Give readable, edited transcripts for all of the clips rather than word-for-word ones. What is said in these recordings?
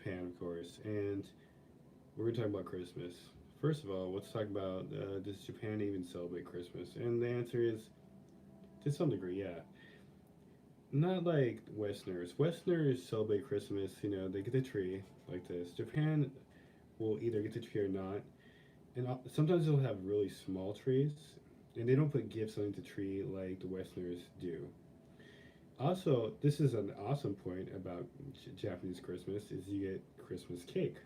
Japan, of course, and we're gonna talk about Christmas. First of all, let's talk about does Japan even celebrate Christmas? And the answer is to some degree, yeah. Not like Westerners. Westerners celebrate Christmas. You know, they get the tree like this. Japan will either get the tree or not, and sometimes they'll have really small trees, and they don't put gifts on the tree like the Westerners do. Also, this is an awesome point about Japanese Christmas is you get Christmas cake.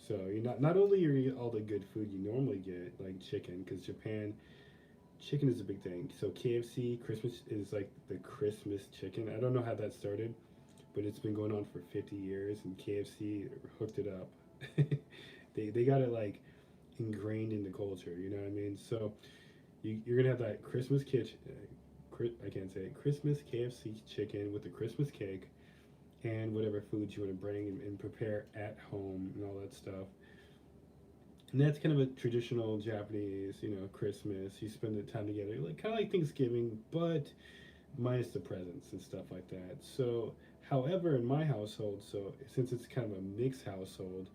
So you not only you get all the good food you normally get like chicken because Japan chicken is a big thing. So KFC Christmas is like the Christmas chicken. I don't know how that started, but it's been going on for 50 years, and KFC hooked it up. They got it like ingrained in the culture. You know what I mean? So you're gonna have that Christmas kitchen. I can't say it. Christmas KFC chicken with the Christmas cake and whatever foods you want to bring and prepare at home and all that stuff. And that's kind of a traditional Japanese, Christmas. You spend the time together, like kind of like Thanksgiving, but minus the presents and stuff like that. So, however, in my household, so since it's kind of a mixed household,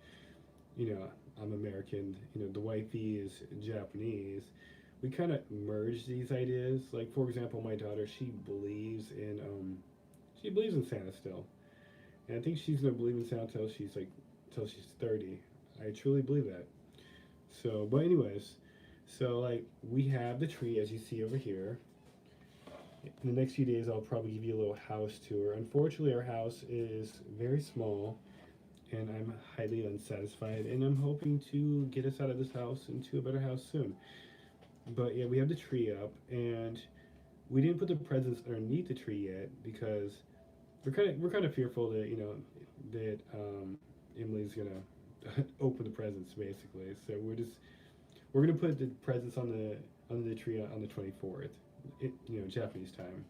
you know, I'm American, the wifey is Japanese. We kind of merge these ideas. Like, for example, my daughter, she believes in Santa still, and I think she's gonna believe in Santa till she's 30. I truly believe that. So, but anyways, so like we have the tree as you see over here. In the next few days, I'll probably give you a little house tour. Unfortunately, our house is very small, and I'm highly unsatisfied. And I'm hoping to get us out of this house into a better house soon. But yeah, we have the tree up, and we didn't put the presents underneath the tree yet because we're kind of fearful that Emily's gonna open the presents basically. So we're gonna put the presents on the under the tree on the 24th, Japanese time,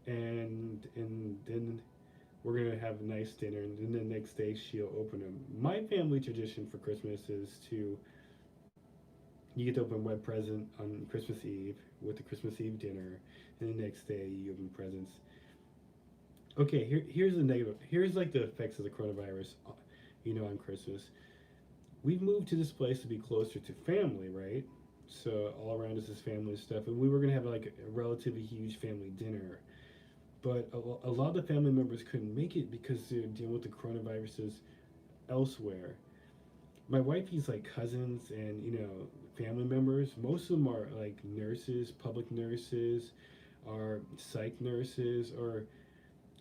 and then we're gonna have a nice dinner, and then the next day she'll open them. My family tradition for Christmas is to you get to open one present on Christmas Eve with the Christmas Eve dinner, and the next day you open presents. Okay, here's the negative. Here's like the effects of the coronavirus, on Christmas. We've moved to this place to be closer to family, right? So all around us is family stuff, and we were gonna have like a relatively huge family dinner, but a lot of the family members couldn't make it because they're dealing with the coronaviruses elsewhere. My wifey's like cousins and family members. Most of them are like nurses, public nurses, are psych nurses, or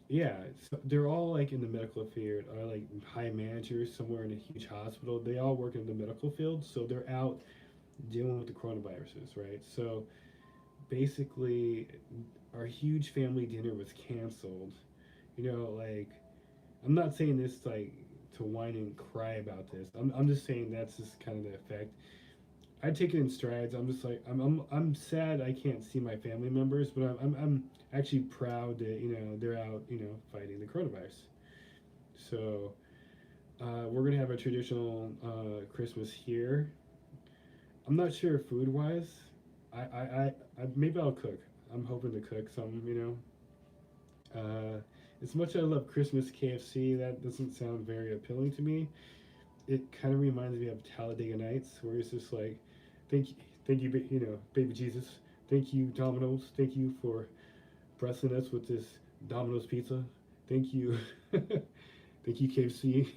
yeah, so they're all like in the medical field, are like high managers somewhere in a huge hospital. They all work in the medical field, so they're out dealing with the coronaviruses, right? So basically, our huge family dinner was canceled. Like I'm not saying this like to whine and cry about this. I'm just saying that's just kind of the effect. I take it in strides. I'm just like I'm sad I can't see my family members, but I'm actually proud that they're out fighting the coronavirus. So we're gonna have a traditional Christmas here. I'm not sure food wise. I maybe I'll cook. I'm hoping to cook some. As much as I love Christmas KFC, that doesn't sound very appealing to me. It kind of reminds me of Talladega Nights, where it's just like, thank you, baby Jesus, thank you Domino's, thank you for blessing us with this Domino's pizza, thank you, thank you KFC.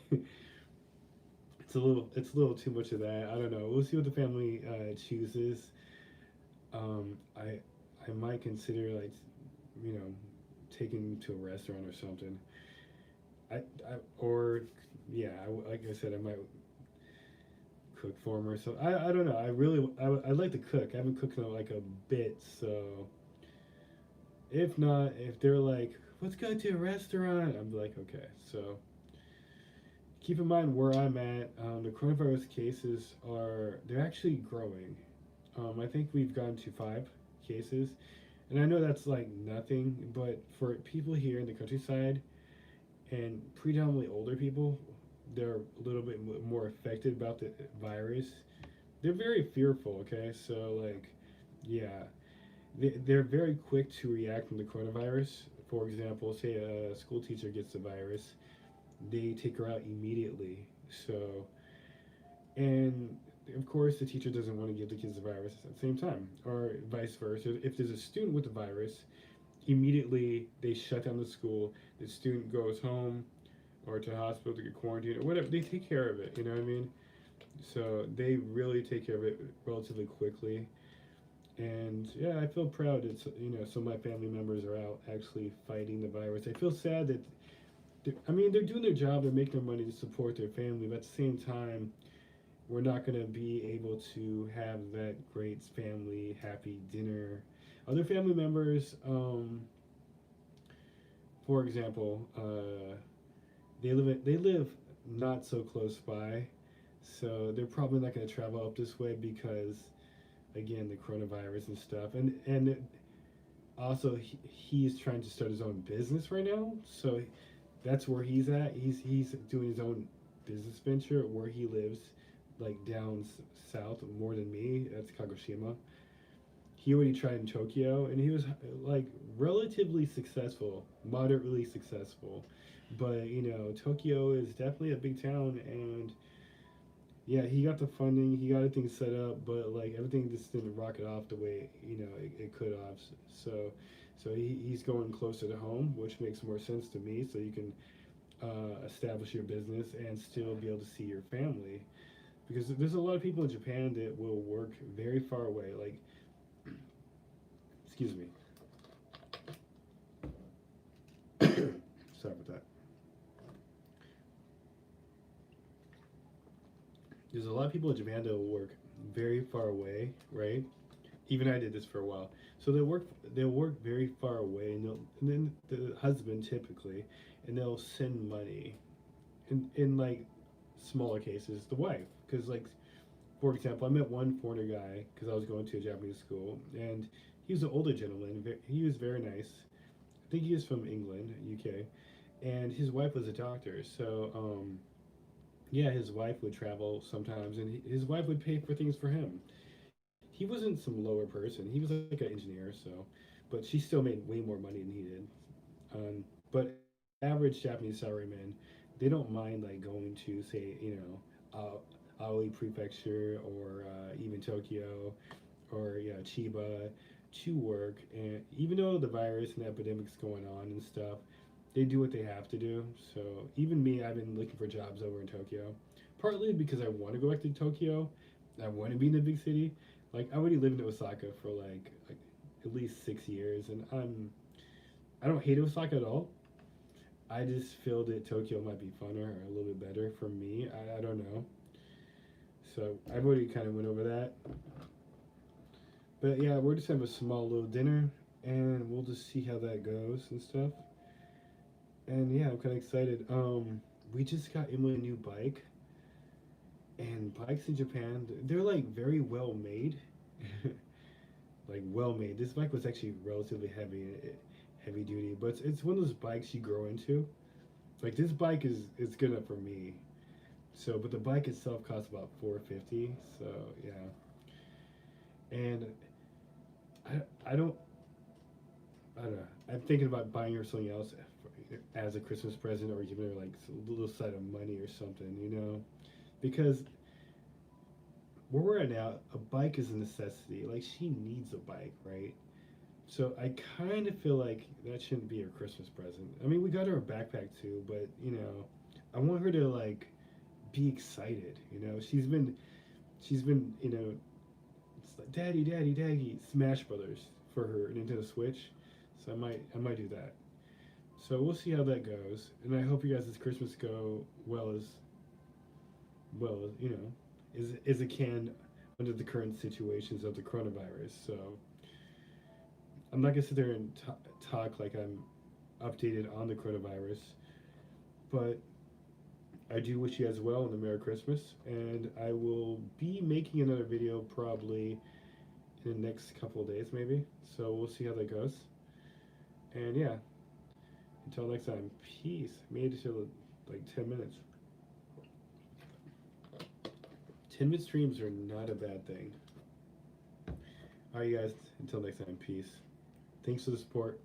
It's a little too much of that. I don't know. We'll see what the family chooses. I might consider like, you know, taking to a restaurant or something. Or yeah, like I said, I might cook for them or so. I don't know. I like to cook. I haven't cooked in like a bit, so if not, if they're like, let's go to a restaurant, I'm like, okay. So keep in mind where I'm at. The coronavirus cases they're actually growing. I think we've gotten to 5 cases, and I know that's like nothing, but for people here in the countryside and predominantly older people, they're a little bit more affected about the virus. They're very fearful. Okay, so like, yeah, they're very quick to react from the coronavirus. For example, say a school teacher gets the virus, they take her out immediately. So, and of course, the teacher doesn't want to give the kids the virus at the same time, or vice versa. If there's a student with the virus, immediately they shut down the school. The student goes home or to the hospital to get quarantined or whatever. They take care of it. You know what I mean? So they really take care of it relatively quickly. And yeah, I feel proud that some of my family members are out actually fighting the virus. I feel sad that I mean they're doing their job, they're making their money to support their family, but at the same time, we're not going to be able to have that great family happy dinner. Other family members, for example, they live not so close by, so they're probably not going to travel up this way because again the coronavirus and stuff, and also he's trying to start his own business right now, so that's where he's at. He's doing his own business venture where he lives, like down south more than me. That's Kagoshima. He already tried in Tokyo, and he was like relatively successful, moderately successful. But Tokyo is definitely a big town, and yeah, he got the funding, he got everything set up, but like everything just didn't rocket off the way it could have. So, he's going closer to home, which makes more sense to me. So you can establish your business and still be able to see your family, because there's a lot of people in Japan that will work very far away. Like, excuse me, sorry about that. There's a lot of people in Japan that will work very far away, right? Even I did this for a while. So they'll work very far away, and then the husband typically, and they'll send money. In like smaller cases, the wife, because like for example, I met one foreigner guy because I was going to a Japanese school, and he was an older gentleman. He was very nice. I think he was from England, UK, and his wife was a doctor. So yeah, his wife would travel sometimes, and his wife would pay for things for him. He wasn't some lower person. He was like an engineer, so, but she still made way more money than he did. But average Japanese salarymen, they don't mind like going to say Aoi Prefecture or even Tokyo or yeah Chiba to work, and even though the virus and the epidemic's going on and stuff, they do what they have to do. So even me, I've been looking for jobs over in Tokyo, partly because I want to go back to Tokyo. I want to be in the big city. Like I already lived in Osaka for like at least 6 years, and I don't hate Osaka at all. I just feel that Tokyo might be funner or a little bit better for me. I don't know. So I've already kind of went over that. But yeah, we're just having a small little dinner, and we'll just see how that goes and stuff. And yeah, I'm kind of excited. We just got Emily a new bike, and bikes in Japan, they're like very well made. Like well made. This bike was actually relatively heavy duty, but it's one of those bikes you grow into. Like this bike is good enough for me. So, but the bike itself costs about 450. So yeah, and I don't I don't know. I'm thinking about buying her something else as a Christmas present, or giving her like a little side of money or something, because where we're at now, a bike is a necessity. Like she needs a bike, right? So I kind of feel like that shouldn't be her Christmas present. I mean, we got her a backpack too, but I want her to like be excited. She's been it's like Daddy, Daddy, Daddy, Smash Brothers for her Nintendo Switch. So I might do that. So we'll see how that goes, and I hope you guys' Christmas go well as it can under the current situations of the coronavirus. So I'm not gonna sit there and talk like I'm updated on the coronavirus, but I do wish you guys well and a Merry Christmas, and I will be making another video probably in the next couple of days, maybe. So we'll see how that goes. And yeah, until next time, peace. Made it to like 10 minutes. 10-minute streams are not a bad thing. Alright, you guys, until next time, peace. Thanks for the support.